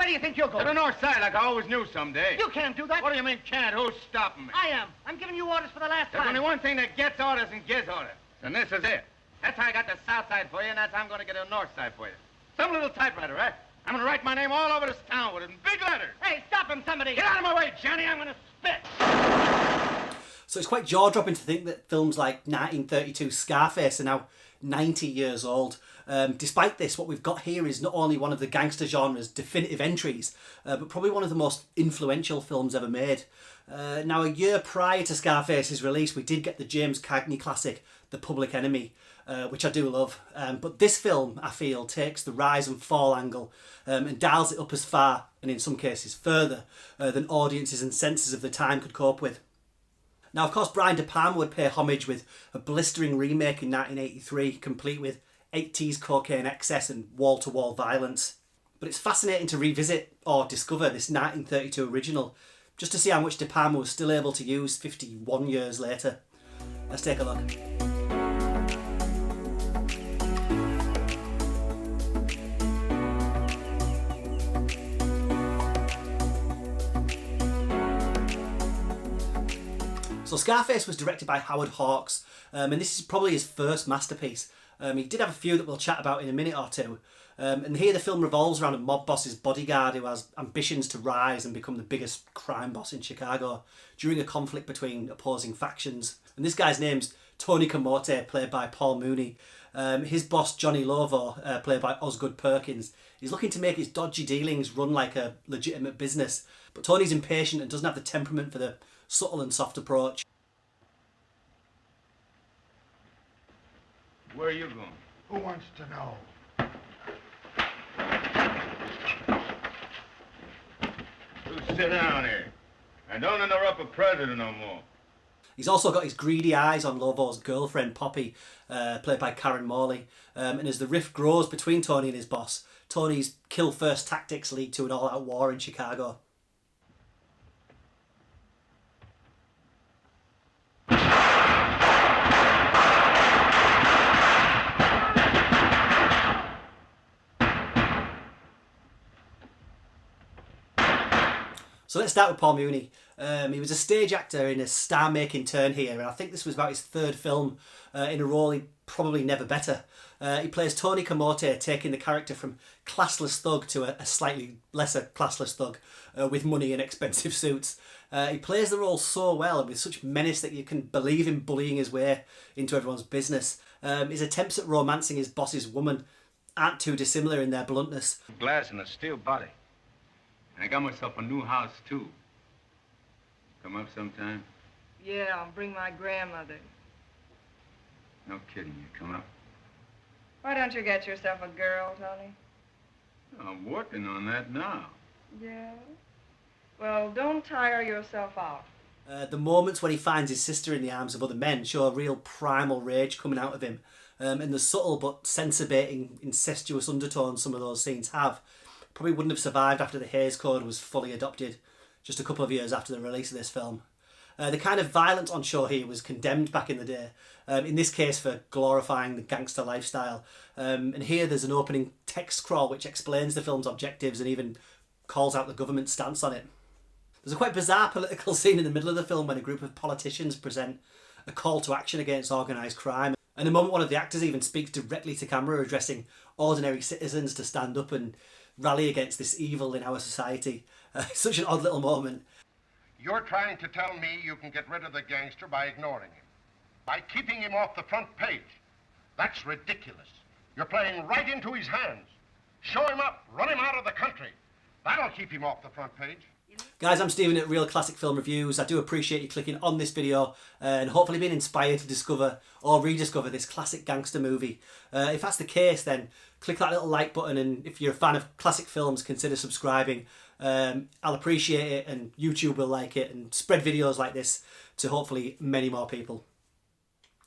do you think you're going? To the north side, like I always knew someday. You can't do that. What do you mean can't? Who's stopping me? I am. I'm giving you orders for the last There's time. only one thing that gets orders and gives orders. And this is it. That's how I got the south side for you, and that's how I'm going to get the north side for you. Some little typewriter, right? I'm going to write my name all over this town with it in big letters. Hey, stop him, somebody. Get out of my way, Johnny. I'm going to spit. So it's quite jaw-dropping to think that films like 1932 Scarface are now 90 years old. Despite this, what we've got here is not only one of the gangster genre's definitive entries, but probably one of the most influential films ever made. Now, a year prior to Scarface's release, we did get the James Cagney classic, The Public Enemy, which I do love. But this film, I feel, takes the rise and fall angle and dials it up as far, and in some cases further, than audiences and senses of the time could cope with. Now, of course, Brian De Palma would pay homage with a blistering remake in 1983, complete with 80s cocaine excess and wall-to-wall violence. But it's fascinating to revisit or discover this 1932 original, just to see how much De Palma was still able to use 51 years later. Let's take a look. So Scarface was directed by Howard Hawks, and this is probably his first masterpiece. He did have a few that we'll chat about in a minute or two. And here the film revolves around a mob boss's bodyguard who has ambitions to rise and become the biggest crime boss in Chicago during a conflict between opposing factions. And this guy's name's Tony Camonte, played by Paul Muni. His boss, Johnny Lovo, played by Osgood Perkins, is looking to make his dodgy dealings run like a legitimate business. But Tony's impatient and doesn't have the temperament for the subtle and soft approach. Where are you going? Who wants to know? You sit down here. And don't interrupt a president no more. He's also got his greedy eyes on Lovo's girlfriend, Poppy, played by Karen Morley. And as the rift grows between Tony and his boss, Tony's kill-first tactics lead to an all-out war in Chicago. So let's start with Paul Muni. He was a stage actor in a star-making turn here, and I think this was about his third film in a role he probably never better. He plays Tony Camonte, taking the character from classless thug to a slightly lesser classless thug with money and expensive suits. He plays the role so well and with such menace that you can believe him bullying his way into everyone's business. His attempts at romancing his boss's woman aren't too dissimilar in their bluntness. Glass and a steel body. I got myself a new house, too. Come up sometime? Yeah, I'll bring my grandmother. No kidding, you come up? Why don't you get yourself a girl, Tony? I'm working on that now. Yeah? Well, don't tire yourself out. The moments when he finds his sister in the arms of other men show a real primal rage coming out of him. And the subtle but sense-abating, incestuous undertones some of those scenes have probably wouldn't have survived after the Hays Code was fully adopted, just a couple of years after the release of this film. The kind of violence on show here was condemned back in the day, in this case for glorifying the gangster lifestyle. And here there's an opening text scroll which explains the film's objectives and even calls out the government's stance on it. There's a quite bizarre political scene in the middle of the film when a group of politicians present a call to action against organised crime. And the moment one of the actors even speaks directly to camera, addressing ordinary citizens to stand up and rally against this evil in our society. Such an odd little moment. You're trying to tell me you can get rid of the gangster by ignoring him, by keeping him off the front page. That's ridiculous. You're playing right into his hands. Show him up, run him out of the country. That'll keep him off the front page. Guys, I'm Stephen at Real Classic Film Reviews. I do appreciate you clicking on this video and hopefully being inspired to discover or rediscover this classic gangster movie. If that's the case, then click that little like button, and if you're a fan of classic films, consider subscribing. I'll appreciate it, and YouTube will like it, and spread videos like this to hopefully many more people.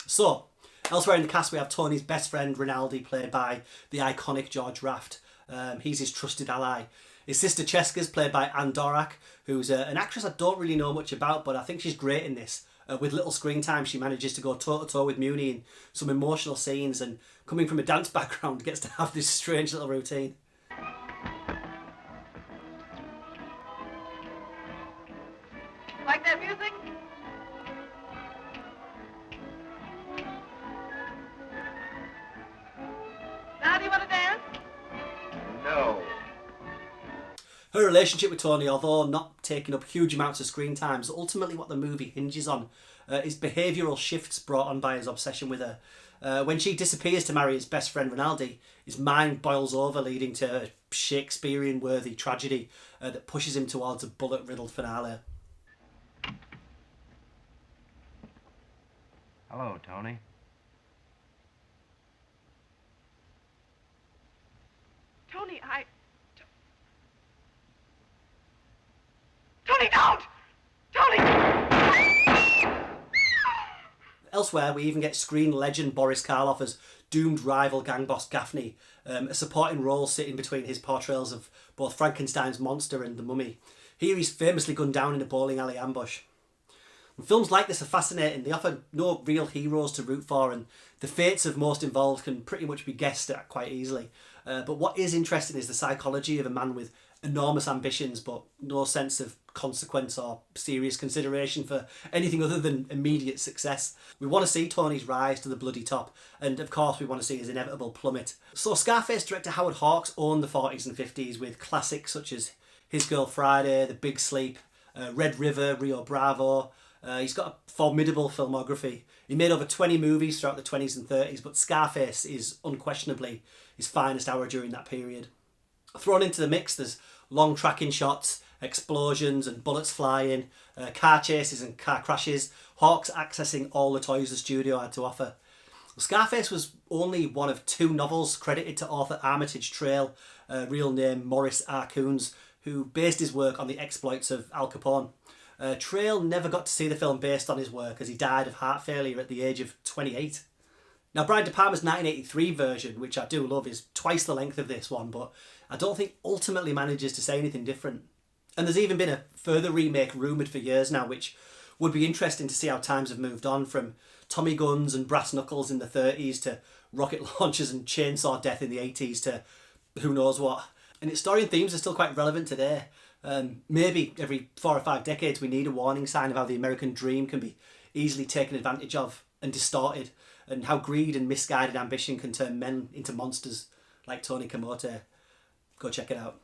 So, elsewhere in the cast we have Tony's best friend Rinaldi, played by the iconic George Raft. He's his trusted ally. His sister Cheska's played by Anne Dorak, who's an actress I don't really know much about, but I think she's great in this. With little screen time, she manages to go toe-to-toe with Muni in some emotional scenes, and coming from a dance background, gets to have this strange little routine. Like that music? Now do you want to dance? No. Her relationship with Tony, although not taking up huge amounts of screen time, is ultimately what the movie hinges on. Is behavioural shifts brought on by his obsession with her. When she disappears to marry his best friend Rinaldi, his mind boils over, leading to a Shakespearean-worthy tragedy that pushes him towards a bullet-riddled finale. Hello, Tony. Tony, Tony, don't! Tony! Elsewhere, we even get screen legend Boris Karloff as doomed rival gang boss Gaffney, a supporting role sitting between his portrayals of both Frankenstein's monster and the mummy. Here he's famously gunned down in a bowling alley ambush. And films like this are fascinating. They offer no real heroes to root for, and the fates of most involved can pretty much be guessed at quite easily. But what is interesting is the psychology of a man with enormous ambitions but no sense of consequence or serious consideration for anything other than immediate success. We want to see Tony's rise to the bloody top, and of course we want to see his inevitable plummet. So Scarface director Howard Hawks owned the 40s and 50s with classics such as His Girl Friday, The Big Sleep, Red River, Rio Bravo. He's got a formidable filmography. He made over 20 movies throughout the 20s and 30s, but Scarface is unquestionably his finest hour during that period. Thrown into the mix, there's long tracking shots, explosions and bullets flying, car chases and car crashes, Hawks accessing all the toys the studio had to offer. Scarface was only one of 2 novels credited to author Armitage Trail, real name Maurice R. Coons, who based his work on the exploits of Al Capone. Trail never got to see the film based on his work, as he died of heart failure at the age of 28. Now, Brian De Palma's 1983 version, which I do love, is twice the length of this one, but I don't think ultimately manages to say anything different. And there's even been a further remake rumoured for years now, which would be interesting to see how times have moved on, from Tommy guns and brass knuckles in the 30s to rocket launchers and chainsaw death in the 80s to who knows what. And its story and themes are still quite relevant today. Maybe every 4 or 5 decades we need a warning sign of how the American dream can be easily taken advantage of and distorted, and how greed and misguided ambition can turn men into monsters like Tony Camonte. Go check it out.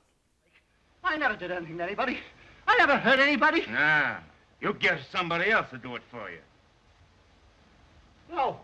I never did anything to anybody. I never hurt anybody. Nah, you get somebody else to do it for you. No.